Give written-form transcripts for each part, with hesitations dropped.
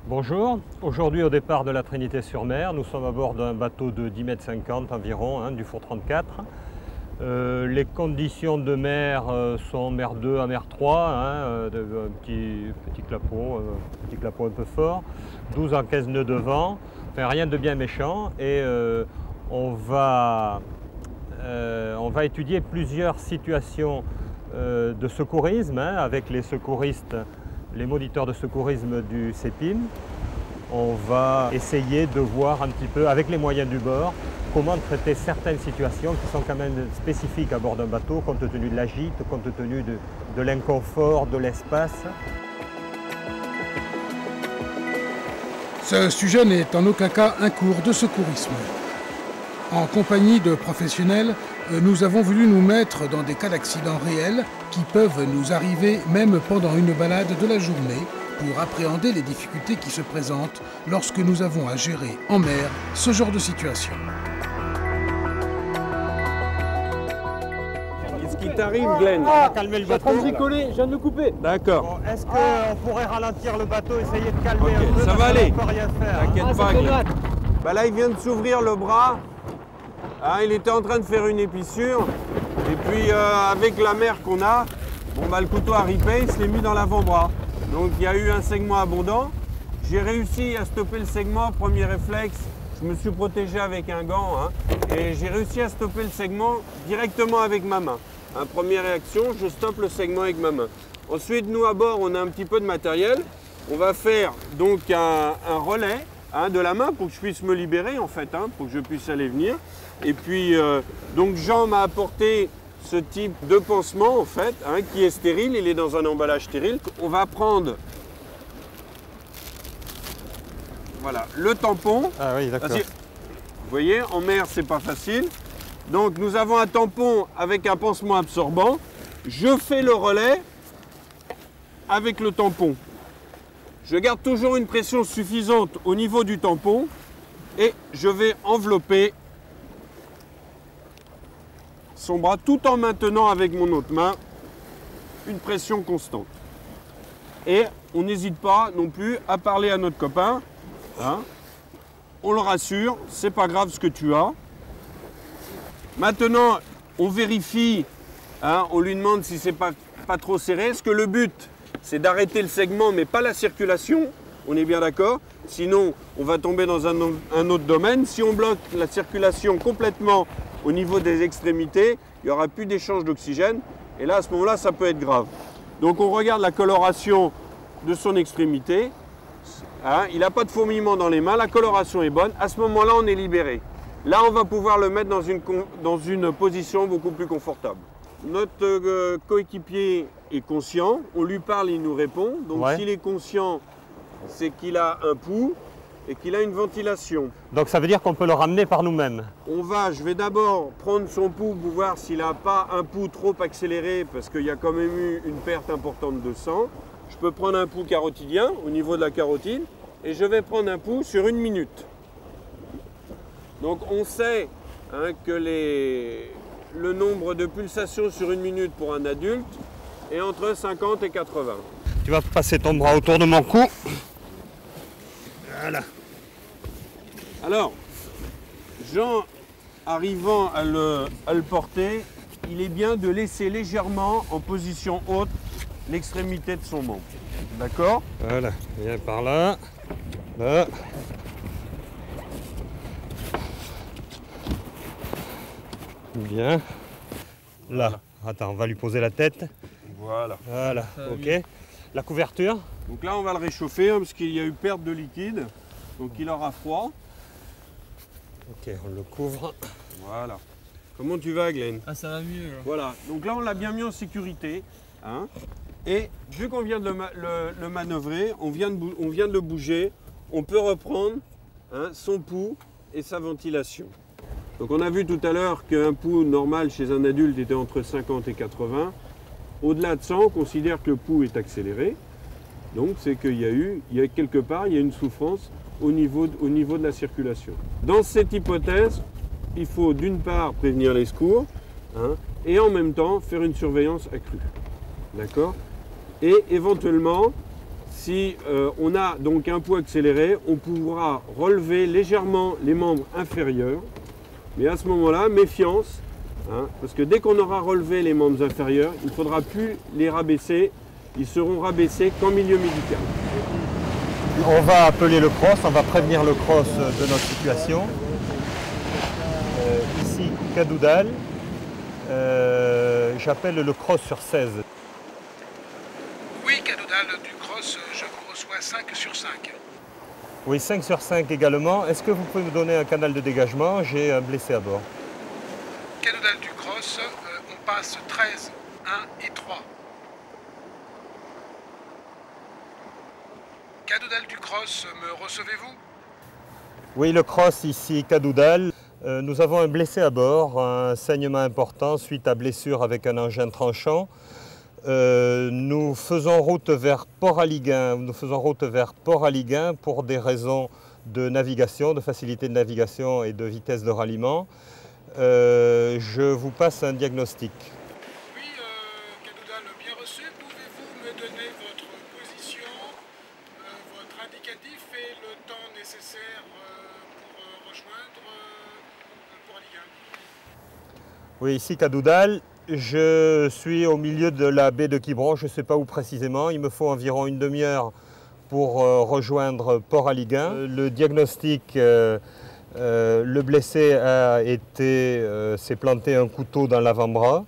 Bonjour, aujourd'hui au départ de la Trinité-sur-Mer, nous sommes à bord d'un bateau de 10,50 m environ, du Four 34. Les conditions de mer sont mer 2 à mer 3, un petit clapot un peu fort, 12 à 15 nœuds de vent, enfin, rien de bien méchant. Et on va étudier plusieurs situations de secourisme avec les secouristes, les moniteurs de secourisme du CEPIM. On va essayer de voir un petit peu, avec les moyens du bord, comment traiter certaines situations qui sont quand même spécifiques à bord d'un bateau, compte tenu de la gîte, compte tenu de l'inconfort, de l'espace. Ce sujet n'est en aucun cas un cours de secourisme. En compagnie de professionnels, nous avons voulu nous mettre dans des cas d'accidents réels qui peuvent nous arriver même pendant une balade de la journée pour appréhender les difficultés qui se présentent lorsque nous avons à gérer en mer ce genre de situation. Qu'est-ce qui t'arrive, Glenn? Calmer le Je suis en train de bateau. bricoler, je viens de me couper. D'accord. Bon, est-ce qu'on pourrait ralentir le bateau, essayer de calmer un peu? Ça parce va qu'on aller. peut rien faire. T'inquiète Ah, ça pas, fait Glenn. mal. Bah là, il vient de s'ouvrir le bras. Il était en train de faire une épissure. Et puis, avec la mer qu'on a, le couteau à ripper, il se l'est mis dans l'avant-bras. Donc, il y a eu un segment abondant. J'ai réussi à stopper le segment, premier réflexe. Je me suis protégé avec un gant. Et j'ai réussi à stopper le segment directement avec ma main. Première réaction, je stoppe le segment avec ma main. Ensuite, nous, à bord, on a un petit peu de matériel. On va faire donc un relais de la main pour que je puisse me libérer, en fait, pour que je puisse aller venir. Et puis, donc Jean m'a apporté ce type de pansement, en fait, qui est stérile. Il est dans un emballage stérile. On va prendre, voilà, le tampon. Ah oui, d'accord. Vous voyez, en mer, c'est pas facile. Donc, nous avons un tampon avec un pansement absorbant. Je fais le relais avec le tampon. Je garde toujours une pression suffisante au niveau du tampon et je vais envelopper son bras tout en maintenant avec mon autre main une pression constante. Et on n'hésite pas non plus à parler à notre copain. On le rassure, c'est pas grave ce que tu as. Maintenant, on vérifie, on lui demande si c'est pas trop serré. Est-ce que le but, c'est d'arrêter le segment, mais pas la circulation? On est bien d'accord? Sinon, on va tomber dans un autre domaine. Si on bloque la circulation complètement au niveau des extrémités, il n'y aura plus d'échange d'oxygène. Et là, à ce moment-là, ça peut être grave. Donc, on regarde la coloration de son extrémité. Il n'a pas de fourmillement dans les mains. La coloration est bonne. À ce moment-là, on est libéré. Là, on va pouvoir le mettre dans une position beaucoup plus confortable. Notre coéquipier est conscient. On lui parle, il nous répond. Donc, s'il est conscient, c'est qu'il a un pouls et qu'il a une ventilation. Donc ça veut dire qu'on peut le ramener par nous-mêmes. Je vais d'abord prendre son pouls pour voir s'il n'a pas un pouls trop accéléré parce qu'il y a quand même eu une perte importante de sang. Je peux prendre un pouls carotidien au niveau de la carotide et je vais prendre un pouls sur 1 minute. Donc on sait que le nombre de pulsations sur 1 minute pour un adulte est entre 50 et 80. Tu vas passer ton bras autour de mon cou. Voilà. Alors, Jean, arrivant à le porter, il est bien de laisser légèrement en position haute l'extrémité de son membre. D'accord? Voilà, viens par là. Là. Bien. Là. Attends, on va lui poser la tête. Voilà. Voilà, ok. La couverture. Donc là, on va le réchauffer parce qu'il y a eu perte de liquide. Donc il aura froid. Ok, on le couvre. Voilà. Comment tu vas, Glenn? Ah, ça va mieux. Là. Voilà. Donc là, on l'a bien mis en sécurité. Et vu qu'on vient de le manœuvrer, on vient de le bouger, on peut reprendre son pouls et sa ventilation. Donc on a vu tout à l'heure qu'un pouls normal chez un adulte était entre 50 et 80. Au-delà de 100, on considère que le pouls est accéléré. Donc c'est qu'il y a quelque part, il y a une souffrance au niveau de la circulation. Dans cette hypothèse, il faut d'une part prévenir les secours et en même temps faire une surveillance accrue. D'accord? Et éventuellement, si on a donc un poids accéléré, on pourra relever légèrement les membres inférieurs. Mais à ce moment-là, méfiance, hein, parce que dès qu'on aura relevé les membres inférieurs, il ne faudra plus les rabaisser. Ils seront rabaissés qu'en milieu médical. On va appeler le cross, on va prévenir le cross de notre situation. Ici, Cadoudal. J'appelle le cross sur 16. Oui, Cadoudal du cross, je vous reçois 5 sur 5. Oui, 5 sur 5 également. Est-ce que vous pouvez me donner un canal de dégagement? J'ai un blessé à bord. Cadoudal du cross, on passe 13, 1 et 3. Cadoudal du cross, me recevez-vous? Oui, le cross ici, Cadoudal. Nous avons un blessé à bord, un saignement important suite à blessure avec un engin tranchant. Nous faisons route vers Port-Aliguin. Pour des raisons de navigation, de facilité de navigation et de vitesse de ralliement. Je vous passe un diagnostic. Oui, Cadoudal, bien reçu. Pouvez-vous me donner votre position, votre indicatif et le temps nécessaire pour rejoindre Port-Aliguin? Oui, ici Cadoudal. Je suis au milieu de la baie de Quiberon, je ne sais pas où précisément. Il me faut environ une demi-heure pour rejoindre Port-Aliguin. Le diagnostic, le blessé s'est planté un couteau dans l'avant-bras.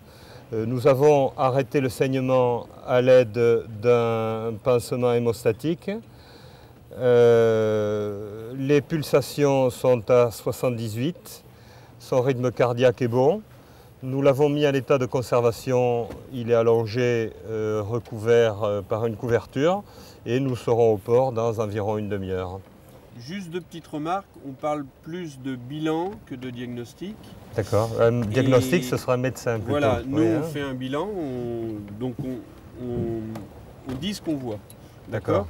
Nous avons arrêté le saignement à l'aide d'un pansement hémostatique. Les pulsations sont à 78. Son rythme cardiaque est bon. Nous l'avons mis en état de conservation, il est allongé, recouvert par une couverture et nous serons au port dans environ une demi-heure. Juste deux petites remarques, on parle plus de bilan que de diagnostic. D'accord, un diagnostic ce sera un médecin plutôt. Voilà, nous oui, on fait un bilan, on dit ce qu'on voit. D'accord.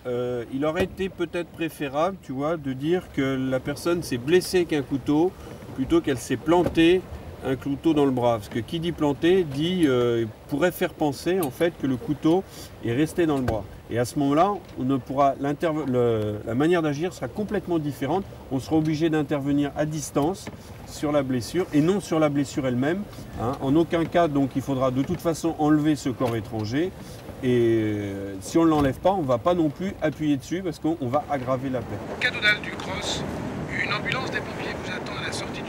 Il aurait été peut-être préférable, tu vois, de dire que la personne s'est blessée qu'un couteau plutôt qu'elle s'est plantée un couteau dans le bras, parce que qui dit planté pourrait faire penser en fait que le couteau est resté dans le bras. Et à ce moment-là, la manière d'agir sera complètement différente. On sera obligé d'intervenir à distance sur la blessure et non sur la blessure elle-même. Hein. En aucun cas, donc, il faudra de toute façon enlever ce corps étranger. Et si on ne l'enlève pas, on ne va pas non plus appuyer dessus parce qu'on va aggraver la plaie. Cadoudal du cross, une ambulance des pompiers vous attend à la sortie